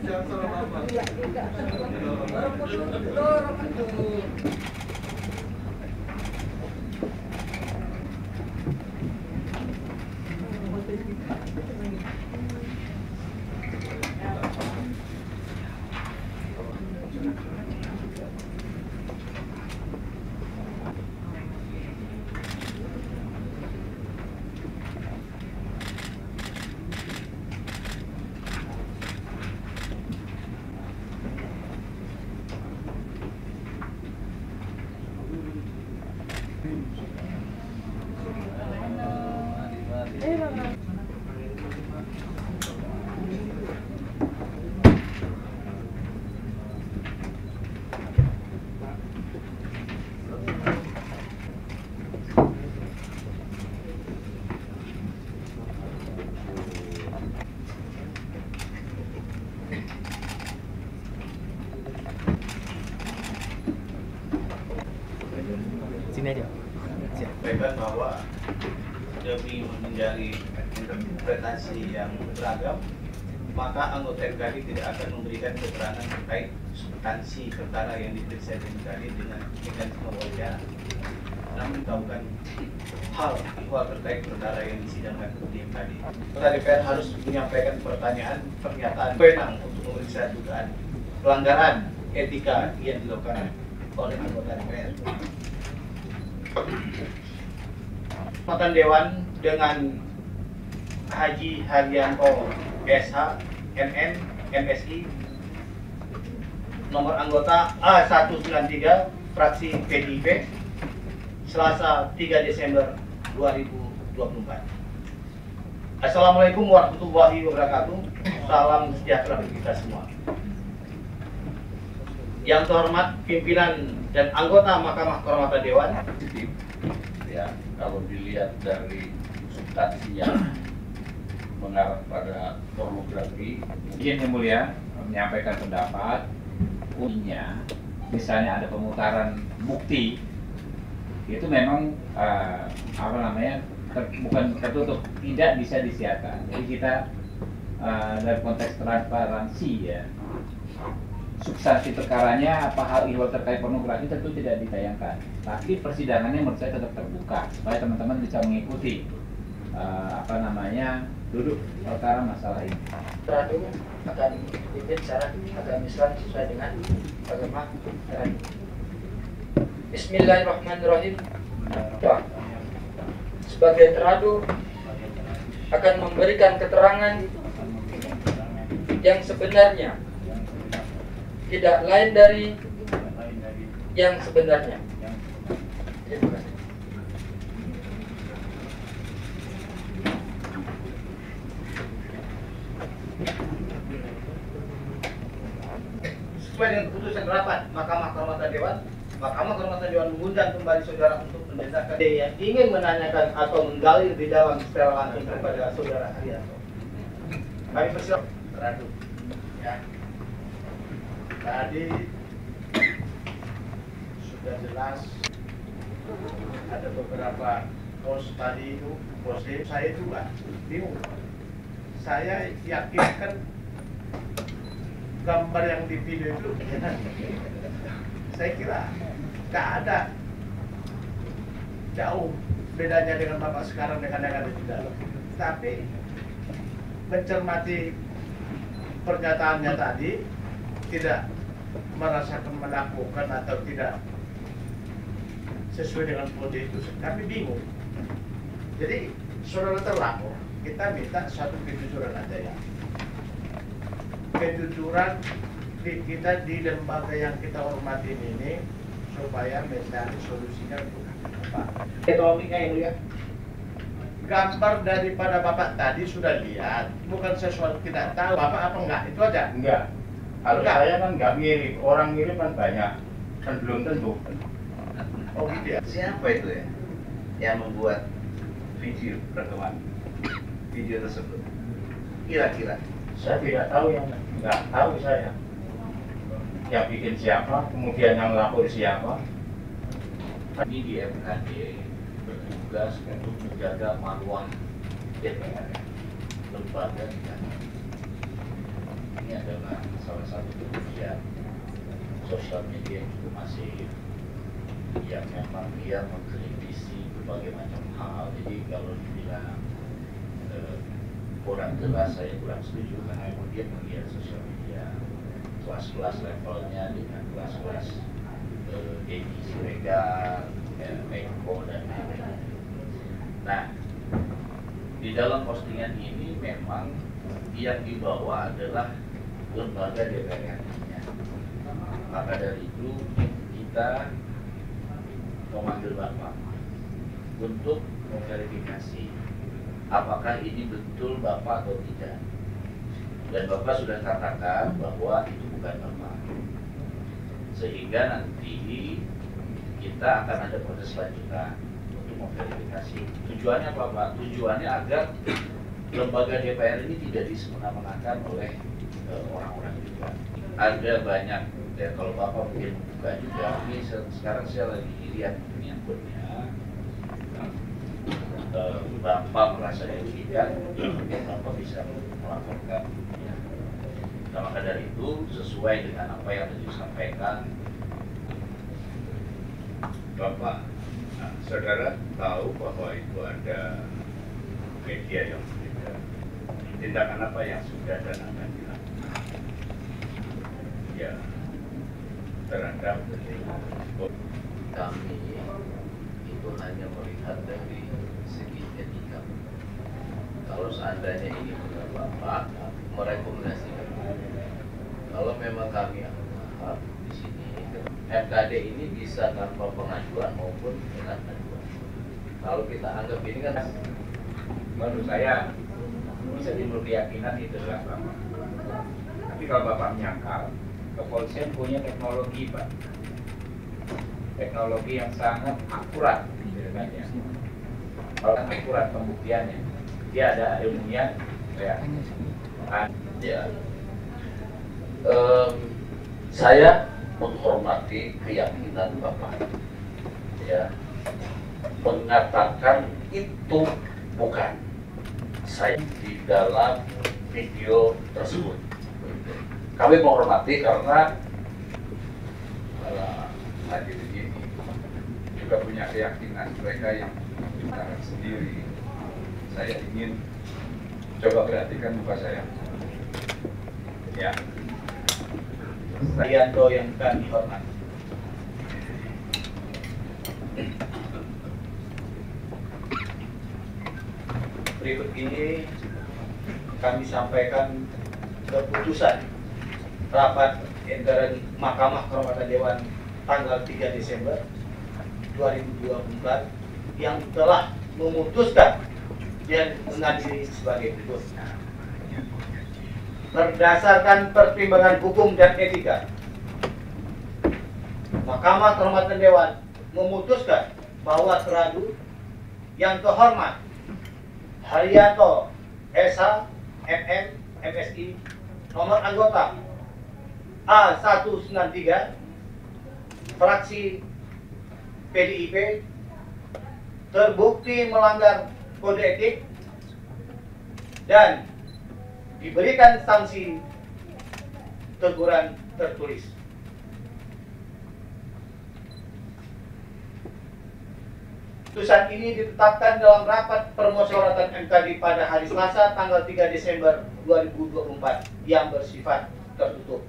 Jangan salah bapak. Sini aja. Sampaikan bahwa demi menghindari interpretasi yang beragam, maka anggota MKD tidak akan memberikan keterangan terkait substansi perkara yang diperiksa di MKD dengan mekanisme wawancara, namun mengetahukan hal ihwal terkait perkara yang disidangkan di MKD. Anggota DPR harus menyampaikan pertanyaan pernyataan wenang untuk memeriksa dugaan pelanggaran etika yang dilakukan oleh anggota DPR. Kehormatan Dewan dengan Haji Haryanto SH MM MSI, nomor anggota A193 fraksi PDIP, Selasa 3 Desember 2024. Assalamualaikum warahmatullahi wabarakatuh. Salam sejahtera bagi kita semua. Yang terhormat pimpinan dan anggota Mahkamah Kehormatan Dewan. Ya, kalau dilihat dari substansi yang mengarah pada pornografi, Izin yang mulia menyampaikan pendapat, misalnya ada pemutaran bukti, itu memang bukan tertutup, tidak bisa disiarkan. Jadi kita dari konteks transparansi ya, substansi perkaranya apa hal ihwal terkait pornografi tentu tidak ditayangkan, tapi persidangannya menurut saya tetap terbuka supaya teman-teman bisa mengikuti duduk perkara masalah ini. Teradu akan dipimpin secara agama Islam sesuai dengan agama Iran. Bismillahirrahmanirrahim. Sebagai teradu akan memberikan keterangan yang sebenarnya, tidak lain dari yang sebenarnya. Terima kasih. Sesuai dengan keputusan rapat Mahkamah Kehormatan Dewan, Mahkamah Kehormatan Dewan mengundang kembali saudara untuk mendengarkan yang ingin menanyakan atau menggali di dalam secara langsung kepada saudara Haryanto. Kami persilakan teradu. Ya. tadi sudah jelas ada beberapa pos tadi itu, pose saya juga bingung. Saya yakinkan gambar yang di video itu saya kira tidak ada jauh bedanya dengan bapak sekarang dengan yang ada di dalam. Tapi mencermati pernyataannya tadi, tidak merasakan melakukan atau tidak sesuai dengan kode itu, kami bingung. Jadi saudara terlapor, kita minta satu kejujuran aja ya. Kejujuran kita di lembaga yang kita hormatin ini supaya mencari solusinya untuk apa? Ekonominya yang mulia. Gambar daripada bapak tadi sudah lihat, bukan sesuatu tidak tahu bapak apa enggak, itu aja. Enggak. Kalau saya kan nggak mirip, orang mirip kan banyak, kan belum tentu. Oh gitu ya. Siapa itu ya yang membuat video rekaman video tersebut? Kira-kira Saya tidak tahu, yang nggak tahu saya. Yang bikin siapa, kemudian yang lapor siapa. Ini di MKD bertugas untuk menjaga marwah DPR, lembaga negara. Ini adalah salah satu kemudian sosial media itu masih yang memang dia mengkritisi berbagai macam hal. Jadi kalau dibilang kurang jelas, saya kurang setuju karena dia melihat sosial media kelas-kelas levelnya dengan kelas-kelas Denny Siregar, Eko dan lain-lain. Nah, di dalam postingan ini memang yang dibawa adalah lembaga DPR-nya. Maka dari itu kita memanggil Bapak untuk memverifikasi apakah ini betul Bapak atau tidak. Dan Bapak sudah katakan bahwa itu bukan Bapak. Sehingga nanti kita akan ada proses lanjutan untuk memverifikasi. Tujuannya apa, Pak? Tujuannya agar lembaga DPR ini tidak disemena-menakan oleh orang-orang juga. Ada banyak, ya kalau Bapak mungkin buka juga, ini sekarang saya lagi lihat ini akunnya. Bapak merasa dirugikan, mungkin Bapak bisa melaporkan. Ya. Nah, maka dari itu sesuai dengan apa yang tadi disampaikan, Bapak, saudara tahu bahwa itu ada media yang berbeda. Tindakan apa yang sudah dan akan dilakukan? Ya, terhadap kami itu hanya melihat dari segi etika. Kalau seandainya ini benar Bapak merekomendasikan, kalau memang kami anggap di sini MKD ini bisa tanpa pengajuan maupun dengan ajuan. Kalau kita anggap ini kan, Menurut saya bisa timbul keyakinan itu adalah Bapak. Tapi kalau Bapak menyangkal, kepolisian punya teknologi, Pak. Teknologi yang sangat akurat, gitu kan ya. Kalau akurat pembuktiannya, dia ada ilmunya, ya. ya, saya menghormati keyakinan Bapak. Ya, mengatakan itu bukan saya di dalam video tersebut. Kami menghormati karena hadirin ini juga punya keyakinan mereka yang menciptakan sendiri. Saya ingin coba perhatikan muka saya. Ya. Arianto yang kami hormati. Berikut ini kami sampaikan keputusan rapat intern Mahkamah Kehormatan Dewan tanggal 3 Desember 2024 yang telah memutuskan dan mengadili sebagai berikut. Berdasarkan pertimbangan hukum dan etika, Mahkamah Kehormatan Dewan memutuskan bahwa teradu yang terhormat Haryanto SH MM MSI nomor anggota A193 fraksi PDIP terbukti melanggar kode etik dan diberikan sanksi teguran tertulis. Putusan ini ditetapkan dalam rapat permusyawaratan MKD pada hari Selasa tanggal 3 Desember 2024 yang bersifat tertutup,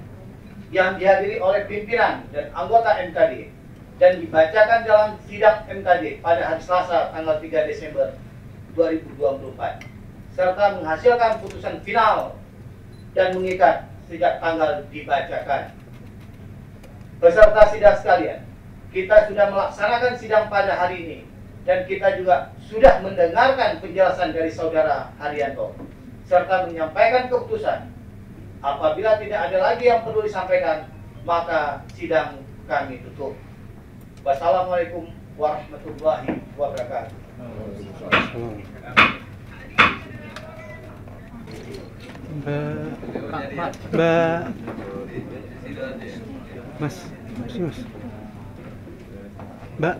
yang dihadiri oleh pimpinan dan anggota MKD dan dibacakan dalam sidang MKD pada hari Selasa tanggal 3 Desember 2024 serta menghasilkan putusan final dan mengikat sejak tanggal dibacakan. Peserta sidang sekalian, kita sudah melaksanakan sidang pada hari ini dan kita juga sudah mendengarkan penjelasan dari Saudara Haryanto serta menyampaikan keputusan. Apabila tidak ada lagi yang perlu disampaikan, maka sidang kami tutup. Wassalamualaikum warahmatullahi wabarakatuh. Mbak, Mas, Mas, Mbak.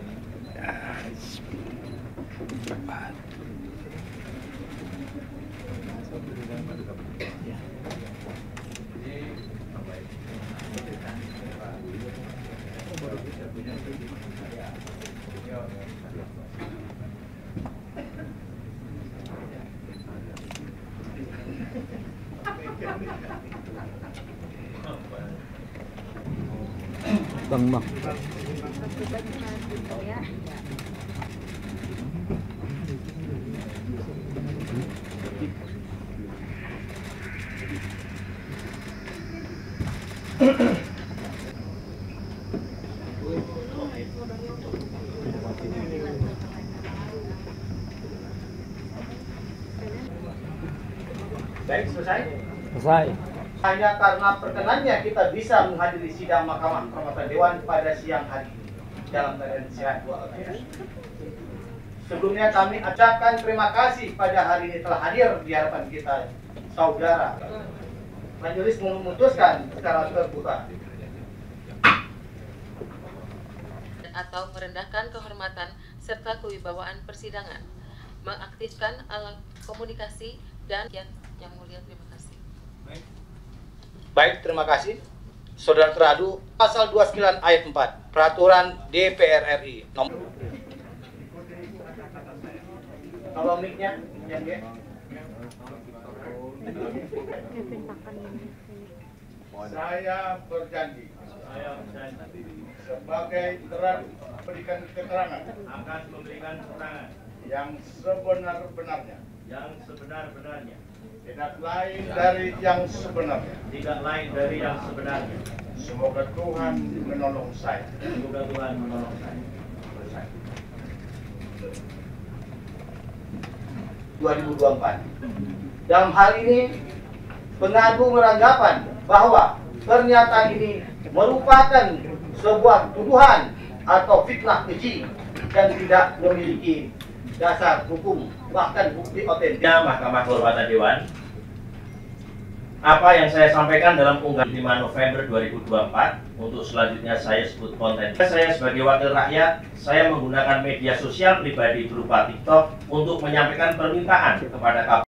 Bang. Baik, selesai. Selesai. Hanya karena perkenannya kita bisa menghadiri sidang Mahkamah Kehormatan Dewan pada siang hari ini dalam keadaan sehat walafiat. Sebelumnya kami ucapkan terima kasih pada hari ini telah hadir di hadapan kita, saudara. Majelis memutuskan secara terbuka atau merendahkan kehormatan serta kewibawaan persidangan, mengaktifkan alat komunikasi dan yang mulia, terima kasih. Baik, terima kasih. Saudara teradu, pasal 29 ayat 4 Peraturan DPR RI nomor. Tolong mic-nya, yang dia. Saya berjanji sebagai teradu memberikan keterangan akan memberikan keterangan yang sebenar-benarnya, tidak lain dari yang sebenarnya. tidak lain dari yang sebenarnya. Semoga Tuhan menolong saya. Semoga Tuhan menolong saya. 2024. Dalam hal ini, pengadu beranggapan bahwa pernyataan ini merupakan sebuah tuduhan atau fitnah keji dan tidak memiliki dasar hukum, bahkan bukti otentik. Mahkamah Kehormatan Dewan, apa yang saya sampaikan dalam unggahan 5 November 2024 untuk selanjutnya saya sebut konten. Saya sebagai wakil rakyat, saya menggunakan media sosial pribadi berupa TikTok untuk menyampaikan permintaan kepada KPU